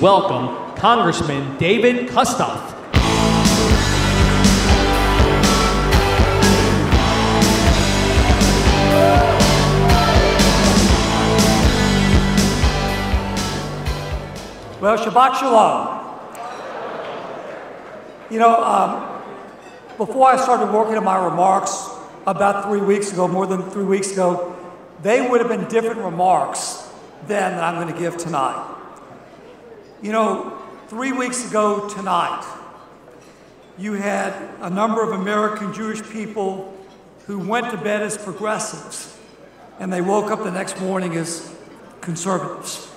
welcome Congressman David Kustoff. Well, Shabbat Shalom. You know, before I started working on my remarks about 3 weeks ago, more than 3 weeks ago, they would have been different remarks than that I'm going to give tonight. You know, 3 weeks ago tonight, you had a number of American Jewish people who went to bed as progressives, and they woke up the next morning as conservatives.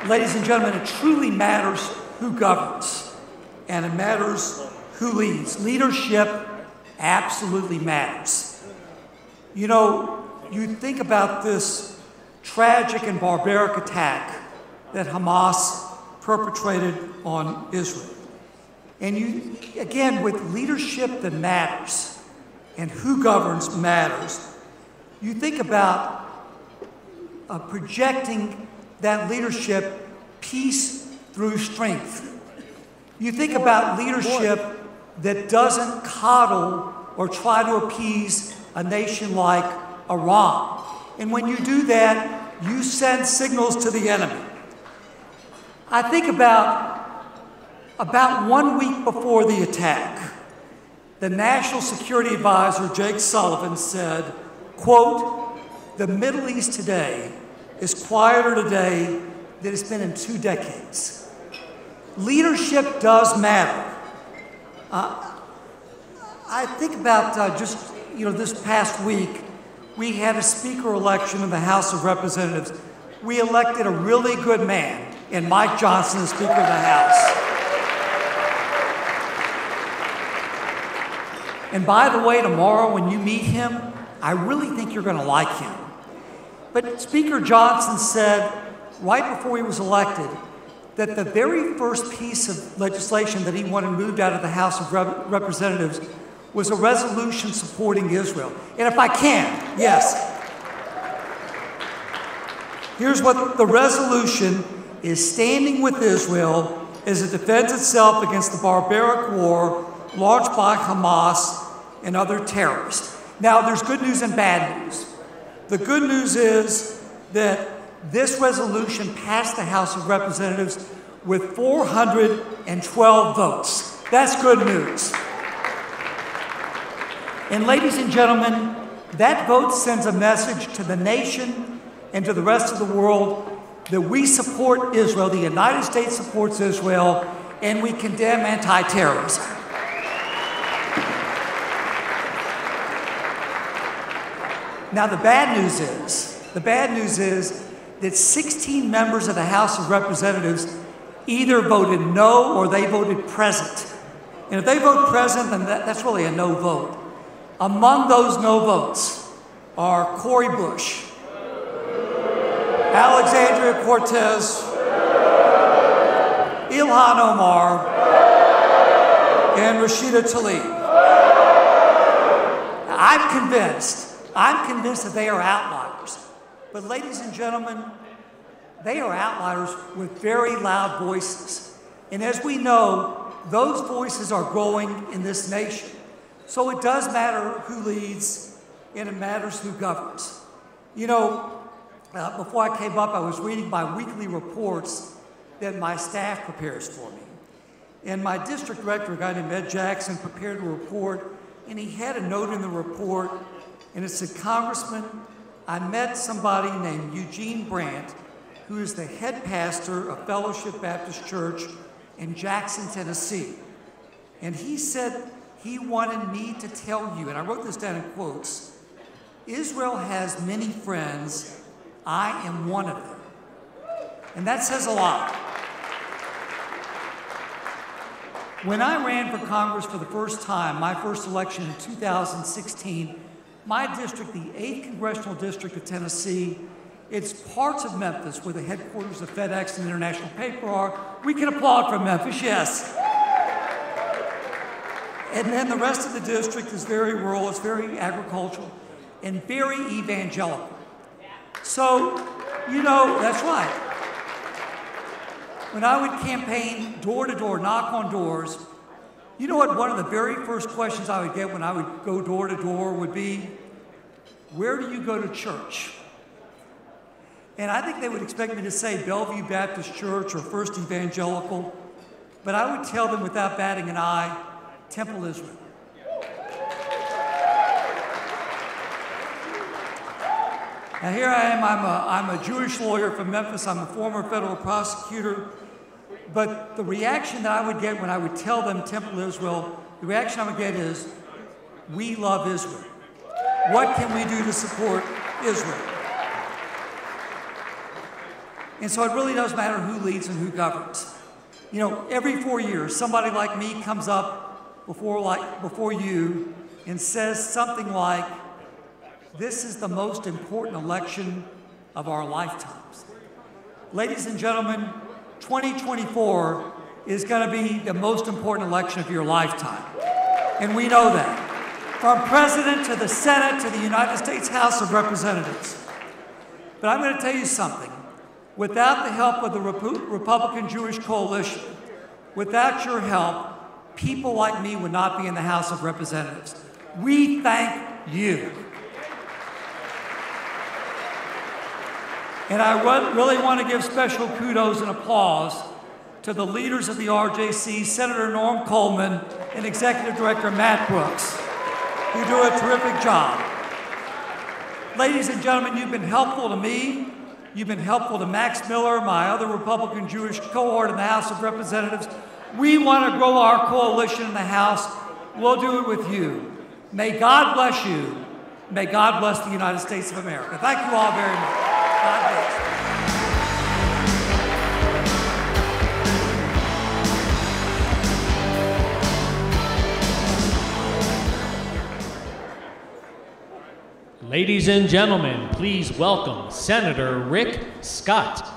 Ladies and gentlemen, it truly matters who governs, and it matters who leads. Leadership absolutely matters. You know, you think about this tragic and barbaric attack that Hamas perpetrated on Israel. And you, again, with leadership that matters and who governs matters, you think about projecting that leadership, peace through strength. You think about leadership that doesn't coddle or try to appease a nation like Iran. And when you do that, you send signals to the enemy. I think about 1 week before the attack, the National Security Advisor, Jake Sullivan, said, quote, "The Middle East today is quieter today than it's been in 2 decades. Leadership does matter. I think about just, you know, this past week, we had a speaker election in the House of Representatives. We elected a really good man in Mike Johnson as Speaker of the House. And by the way, tomorrow when you meet him, I really think you're going to like him. But Speaker Johnson said, right before he was elected, that the very first piece of legislation that he wanted moved out of the House of Representatives was a resolution supporting Israel. And if I can, yes. Here's what the resolution is: standing with Israel as it defends itself against the barbaric war launched by Hamas and other terrorists. Now, there's good news and bad news. The good news is that this resolution passed the House of Representatives with 412 votes. That's good news. And ladies and gentlemen, that vote sends a message to the nation and to the rest of the world that we support Israel, the United States supports Israel, and we condemn anti-terrorism. Now, the bad news is that 16 members of the House of Representatives either voted no or they voted present. And if they vote present, then that's really a no vote. Among those no votes are Cori Bush, Alexandria Cortez, Ilhan Omar, and Rashida Tlaib. I'm convinced that they are outliers. But ladies and gentlemen, they are outliers with very loud voices. And as we know, those voices are growing in this nation. So it does matter who leads, and it matters who governs. You know, before I came up, I was reading my weekly reports that my staff prepares for me. And my district director, a guy named Ed Jackson, prepared a report, and he had a note in the report, and it said, "Congressman, I met somebody named Eugene Brandt, who is the head pastor of Fellowship Baptist Church in Jackson, Tennessee. And he said he wanted me to tell you," and I wrote this down in quotes, "Israel has many friends. I am one of them." And that says a lot. When I ran for Congress for the first time, my first election in 2016, my district, the 8th Congressional District of Tennessee, it's parts of Memphis where the headquarters of FedEx and International Paper are. We can applaud for Memphis, yes. And then the rest of the district is very rural, it's very agricultural, and very evangelical. So, you know, that's right. When I would campaign door to door, knock on doors, you know what one of the very first questions I would get when I would go door to door would be, where do you go to church? And I think they would expect me to say Bellevue Baptist Church or First Evangelical, but I would tell them without batting an eye, Temple Israel. Now here I am, I'm a Jewish lawyer from Memphis, I'm a former federal prosecutor, but the reaction that I would get when I would tell them Temple Israel, the reaction I would get is, we love Israel. What can we do to support Israel? And so it really doesn't matter who leads and who governs. You know, every 4 years, somebody like me comes up before you and says something like, this is the most important election of our lifetimes. Ladies and gentlemen, 2024 is going to be the most important election of your lifetime. And we know that. From President to the Senate to the United States House of Representatives. But I'm going to tell you something. Without the help of the Republican Jewish Coalition, without your help, people like me would not be in the House of Representatives. We thank you. And I really want to give special kudos and applause to the leaders of the RJC, Senator Norm Coleman and Executive Director Matt Brooks, who do a terrific job. Ladies and gentlemen, you've been helpful to me. You've been helpful to Max Miller, my other Republican Jewish cohort in the House of Representatives. We want to grow our coalition in the House. We'll do it with you. May God bless you. May God bless the United States of America. Thank you all very much. God bless. Ladies and gentlemen, please welcome Senator Rick Scott.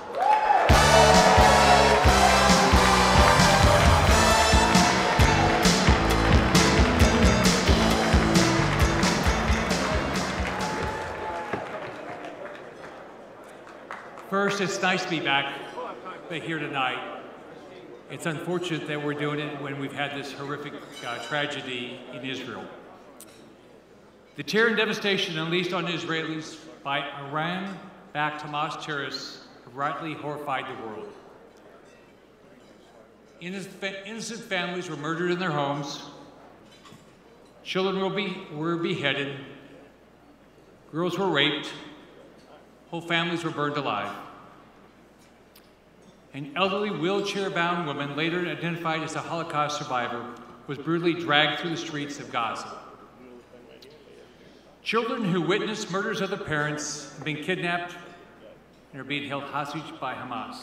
First, it's nice to be back here tonight. It's unfortunate that we're doing it when we've had this horrific tragedy in Israel. The terror and devastation unleashed on Israelis by Iran-backed Hamas terrorists have rightly horrified the world. Innocent families were murdered in their homes. Children were beheaded. Girls were raped. Whole families were burned alive. An elderly wheelchair-bound woman, later identified as a Holocaust survivor, was brutally dragged through the streets of Gaza. Children who witnessed murders of their parents have been kidnapped and are being held hostage by Hamas.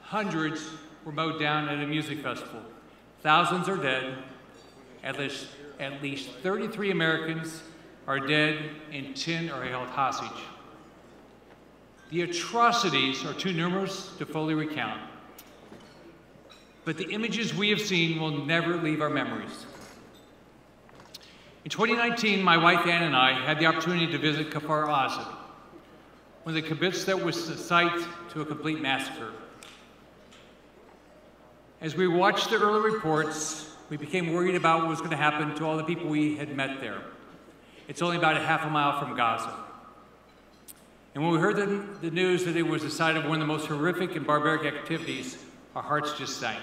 Hundreds were mowed down at a music festival. Thousands are dead. At least 33 Americans are dead and 10 are held hostage. The atrocities are too numerous to fully recount. But the images we have seen will never leave our memories. In 2019, my wife Ann and I had the opportunity to visit Kfar Aza, one of the kibbutz that was the site to a complete massacre. As we watched the early reports, we became worried about what was going to happen to all the people we had met there. It's only about a half a mile from Gaza. And when we heard the news that it was the site of one of the most horrific and barbaric activities, our hearts just sank.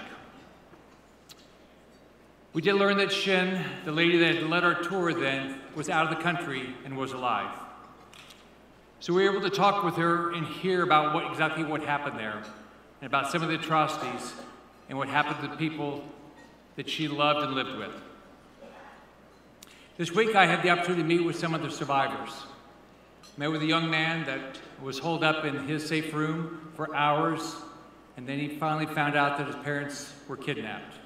We did learn that Shen, the lady that had led our tour then, was out of the country and was alive. So we were able to talk with her and hear about exactly what happened there, and about some of the atrocities and what happened to the people that she loved and lived with. This week I had the opportunity to meet with some of the survivors. Met with a young man that was holed up in his safe room for hours, and then he finally found out that his parents were kidnapped.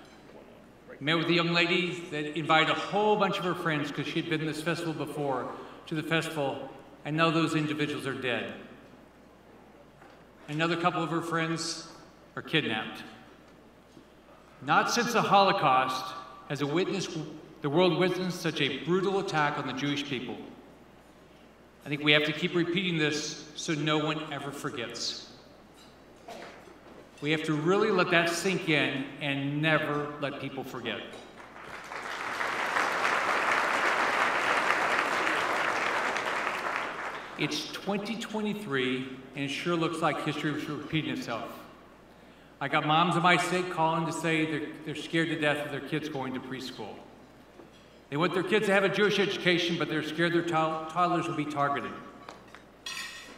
Met with a young lady that invited a whole bunch of her friends, because she had been to this festival before, to the festival, and now those individuals are dead. Another couple of her friends are kidnapped. Not since the Holocaust has the world witnessed such a brutal attack on the Jewish people. I think we have to keep repeating this so no one ever forgets. We have to really let that sink in and never let people forget. It's 2023, and it sure looks like history is repeating itself. I got moms in my state calling to say they're scared to death of their kids going to preschool. They want their kids to have a Jewish education, but they're scared their toddlers will be targeted.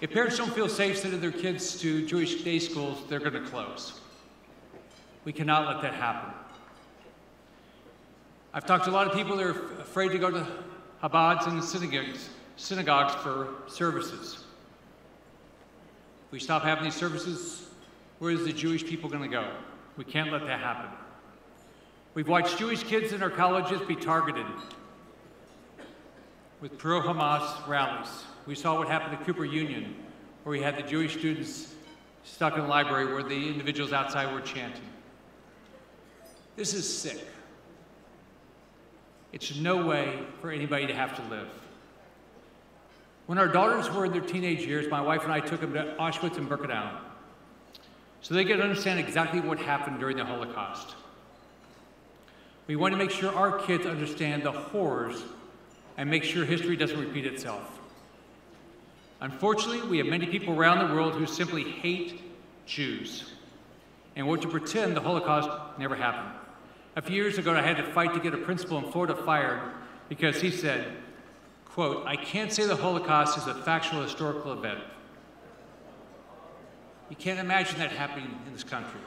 If parents don't feel safe sending their kids to Jewish day schools, they're going to close. We cannot let that happen. I've talked to a lot of people that are afraid to go to Chabad's and synagogues for services. If we stop having these services, where is the Jewish people going to go? We can't let that happen. We've watched Jewish kids in our colleges be targeted with pro-Hamas rallies. We saw what happened at Cooper Union, where we had the Jewish students stuck in the library where the individuals outside were chanting. This is sick. It's no way for anybody to have to live. When our daughters were in their teenage years, my wife and I took them to Auschwitz and Birkenau so they could understand exactly what happened during the Holocaust. We want to make sure our kids understand the horrors and make sure history doesn't repeat itself. Unfortunately, we have many people around the world who simply hate Jews and want to pretend the Holocaust never happened. A few years ago, I had to fight to get a principal in Florida fired because he said, quote, "I can't say the Holocaust is a factual historical event." You can't imagine that happening in this country.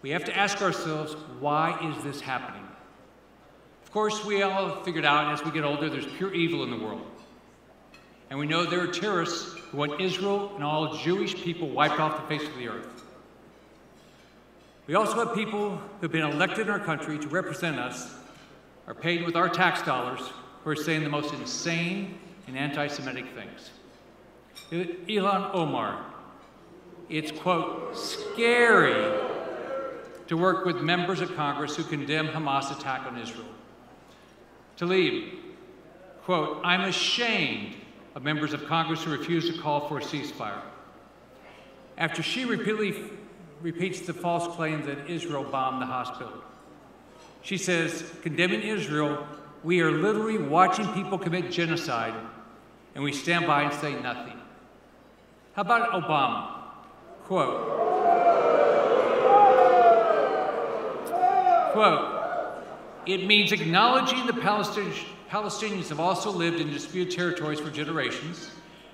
We have to ask ourselves, why is this happening? Of course, we all have figured out as we get older, there's pure evil in the world. And we know there are terrorists who want Israel and all Jewish people wiped off the face of the earth. We also have people who have been elected in our country to represent us, are paid with our tax dollars, who are saying the most insane and anti-Semitic things. Ilhan Omar, it's, quote, scary to work with members of Congress who condemn Hamas' attack on Israel. Talib, quote, I'm ashamed of members of Congress who refuse to call for a ceasefire. After she repeatedly repeats the false claim that Israel bombed the hospital. She says, condemning Israel, we are literally watching people commit genocide, and we stand by and say nothing. How about Obama? Quote, it means acknowledging the Palestinians have also lived in disputed territories for generations,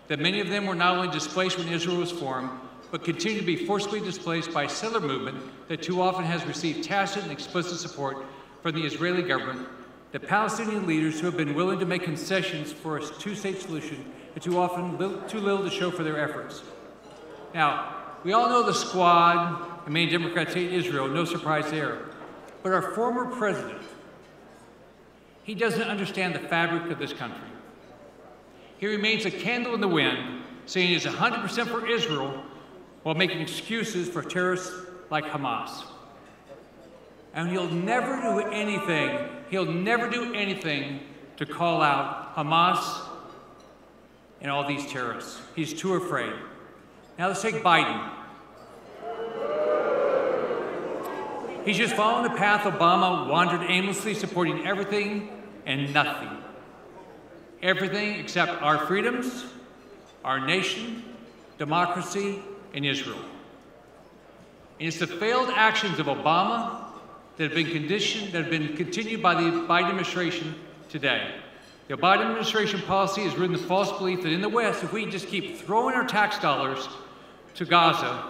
that many of them were not only displaced when Israel was formed, but continue to be forcibly displaced by a settler movement that too often has received tacit and explicit support from the Israeli government, the Palestinian leaders who have been willing to make concessions for a two-state solution and too often too little to show for their efforts. Now, we all know the Squad and many Democrats hate Israel, no surprise there. But our former president, he doesn't understand the fabric of this country. He remains a candle in the wind, saying he's 100% for Israel while making excuses for terrorists like Hamas. And he'll never do anything to call out Hamas and all these terrorists. He's too afraid. Now let's take Biden. He's just following the path Obama wandered aimlessly, supporting everything and nothing. Everything except our freedoms, our nation, democracy, and Israel. And it's the failed actions of Obama that have been continued by the Biden administration today. The Biden administration policy has ridden the false belief that in the West, if we just keep throwing our tax dollars to Gaza,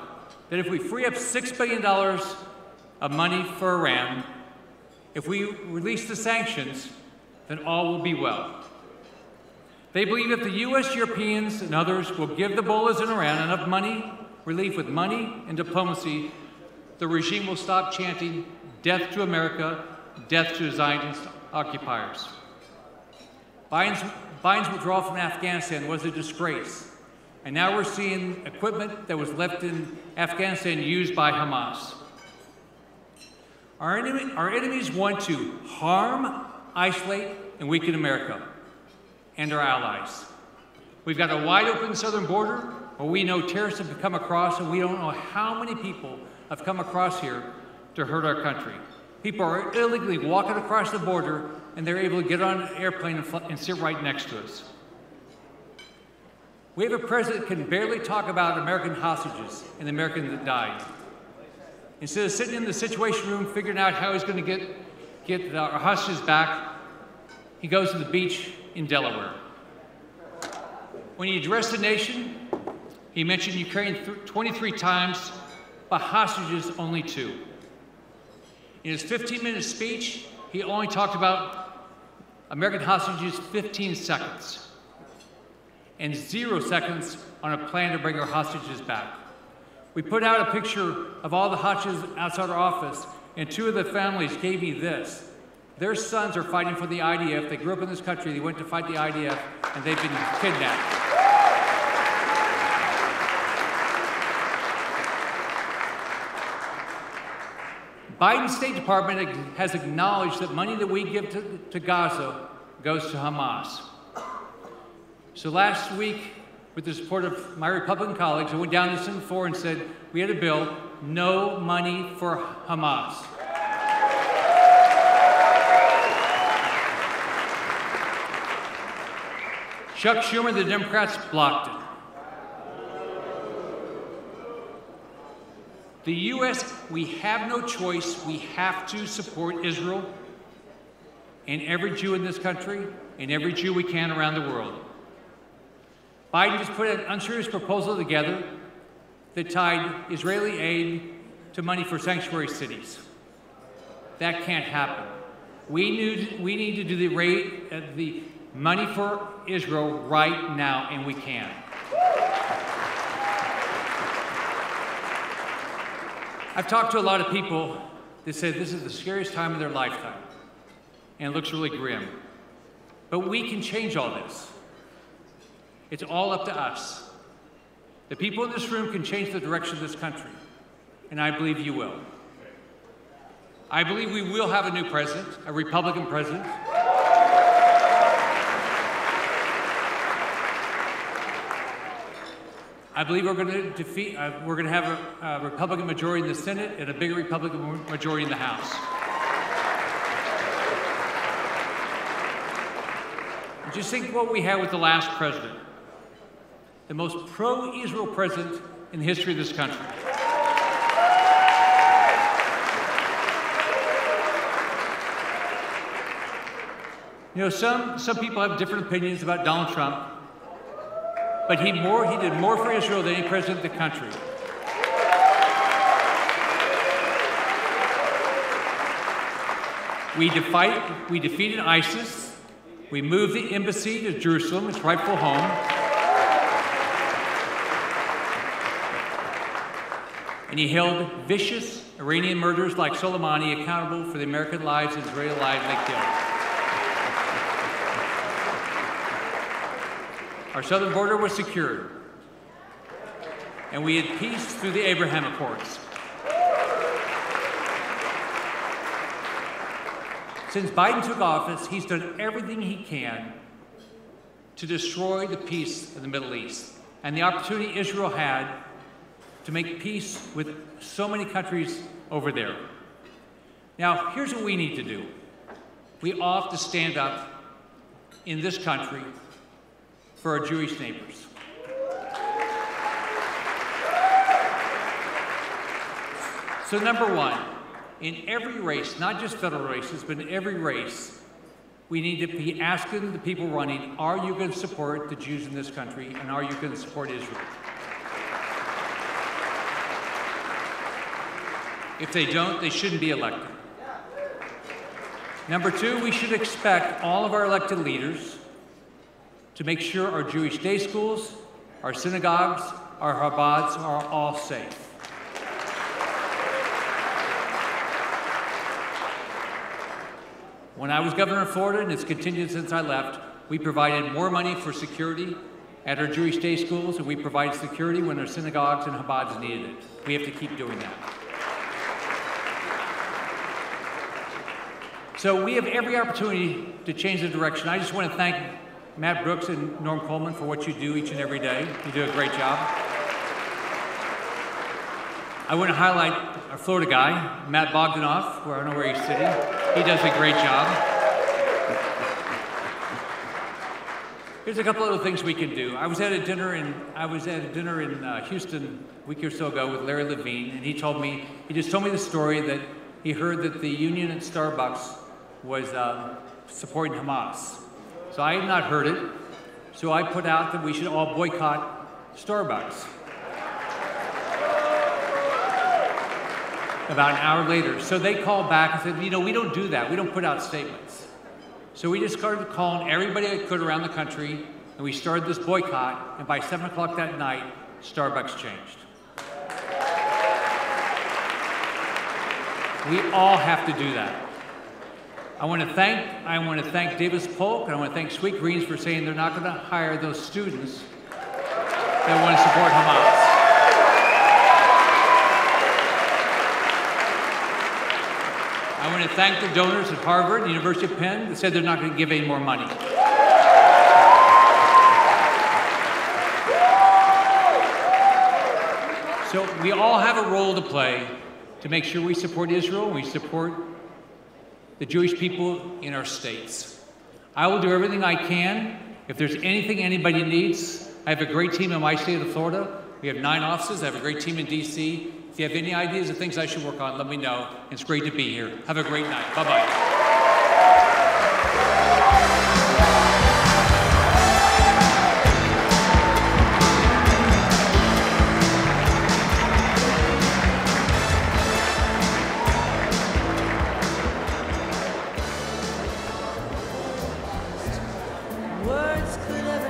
that if we free up $6 billion of money for Iran, if we release the sanctions, then all will be well. They believe if the US, Europeans, and others will give the mullahs in Iran enough money, relief with money and diplomacy, the regime will stop chanting, death to America, death to Zionist occupiers. Biden's withdrawal from Afghanistan was a disgrace. And now we're seeing equipment that was left in Afghanistan used by Hamas. Our enemies want to harm, isolate, and weaken America and our allies. We've got a wide open southern border where we know terrorists have come across, and we don't know how many people have come across here to hurt our country. People are illegally walking across the border, and they're able to get on an airplane and sit right next to us. We have a president that can barely talk about American hostages and the Americans that died. Instead of sitting in the Situation Room figuring out how he's going to get our hostages back, he goes to the beach in Delaware. When he addressed the nation, he mentioned Ukraine 23 times, but hostages only 2. In his 15-minute speech, he only talked about American hostages 15 seconds, and 0 seconds on a plan to bring our hostages back. We put out a picture of all the hostages outside our office, and 2 of the families gave me this. Their sons are fighting for the IDF. They grew up in this country. They went to fight the IDF, and they've been kidnapped. Biden's State Department has acknowledged that money that we give to Gaza goes to Hamas. So last week, with the support of my Republican colleagues, I went down to Senate floor and said, we had a bill, no money for Hamas. Chuck Schumer, the Democrats, blocked it. The U.S., we have no choice. We have to support Israel and every Jew in this country and every Jew we can around the world. Biden just put an unserious proposal together that tied Israeli aid to money for sanctuary cities. That can't happen. We need to do the money for Israel right now, and we can. I've talked to a lot of people that say this is the scariest time of their lifetime, and it looks really grim. But we can change all this. It's all up to us. The people in this room can change the direction of this country, and I believe you will. I believe we will have a new president, a Republican president. I believe we're going to have a Republican majority in the Senate and a bigger Republican majority in the House. Just think what we had with the last president, the most pro-Israel president in the history of this country. You know, some people have different opinions about Donald Trump, but he did more for Israel than any president of the country. We defeated ISIS. We moved the embassy to Jerusalem, its rightful home. And he held vicious Iranian murderers like Soleimani accountable for the American lives and Israeli lives they killed. Our southern border was secured, and we had peace through the Abraham Accords. Since Biden took office, he's done everything he can to destroy the peace in the Middle East and the opportunity Israel had to make peace with so many countries over there. Now, here's what we need to do. We all have to stand up in this country for our Jewish neighbors. So number one, in every race, not just federal races, but in every race, we need to be asking the people running, are you going to support the Jews in this country, and are you going to support Israel? If they don't, they shouldn't be elected. Number two, we should expect all of our elected leaders to make sure our Jewish day schools, our synagogues, our Chabads are all safe. When I was governor of Florida, and it's continued since I left, we provided more money for security at our Jewish day schools, and we provided security when our synagogues and Chabads needed it. We have to keep doing that. So we have every opportunity to change the direction. I just want to thank Matt Brooks and Norm Coleman for what you do each and every day. You do a great job. I want to highlight our Florida guy, Matt Bogdanoff, where I don't know where he's sitting. He does a great job. Here's a couple other things we can do. I was at a dinner in Houston a week or so ago with Larry Levine, and he just told me the story that he heard that the union at Starbucks was supporting Hamas. So I had not heard it, so I put out that we should all boycott Starbucks. About an hour later. So they called back and said, you know, we don't do that. We don't put out statements. So we just started calling everybody that could around the country, and we started this boycott, and by 7 o'clock that night, Starbucks changed. We all have to do that. I want to thank Davis Polk, and I want to thank Sweet Greens for saying they're not going to hire those students that want to support Hamas. I want to thank the donors at Harvard and the University of Penn that said they're not going to give any more money. So we all have a role to play to make sure we support Israel, we support the Jewish people in our states. I will do everything I can. If there's anything anybody needs, I have a great team in my state of Florida. We have 9 offices. I have a great team in DC. If you have any ideas of things I should work on, let me know. It's great to be here. Have a great night. Bye-bye.